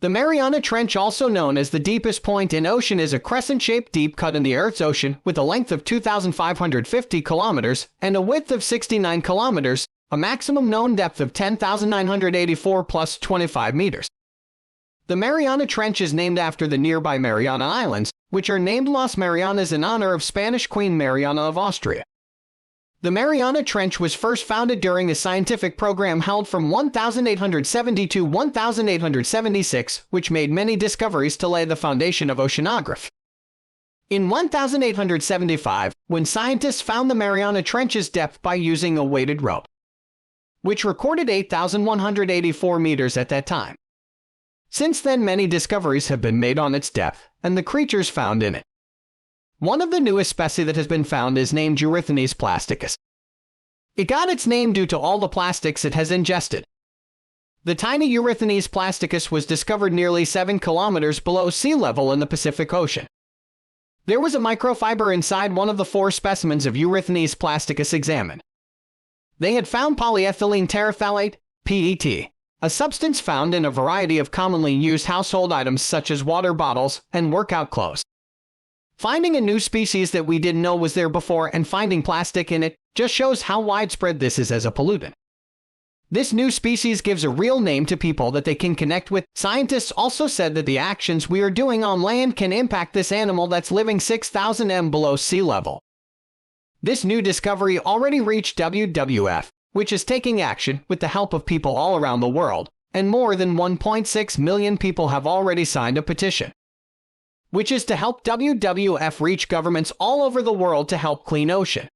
The Mariana Trench, also known as the deepest point in ocean, is a crescent-shaped deep cut in the Earth's ocean with a length of 2,550 kilometers and a width of 69 kilometers, a maximum known depth of 10,984 plus 25 meters. The Mariana Trench is named after the nearby Mariana Islands, which are named Las Marianas in honor of Spanish Queen Mariana of Austria. The Mariana Trench was first founded during a scientific program held from 1870 to 1876, which made many discoveries to lay the foundation of oceanography. In 1875, when scientists found the Mariana Trench's depth by using a weighted rope, which recorded 8,184 meters at that time. Since then, many discoveries have been made on its depth and the creatures found in it. One of the newest species that has been found is named Erythrines plasticus. It got its name due to all the plastics it has ingested. The tiny Erythrines plasticus was discovered nearly 7 kilometers below sea level in the Pacific Ocean. There was a microfiber inside one of the 4 specimens of Erythrines plasticus examined. They had found polyethylene terephthalate, PET, a substance found in a variety of commonly used household items such as water bottles and workout clothes. Finding a new species that we didn't know was there before and finding plastic in it just shows how widespread this is as a pollutant. This new species gives a real name to people that they can connect with. Scientists also said that the actions we are doing on land can impact this animal that's living 6,000 m below sea level. This new discovery already reached WWF, which is taking action with the help of people all around the world, and more than 1.6 million people have already signed a petition, which is to help WWF reach governments all over the world to help clean ocean.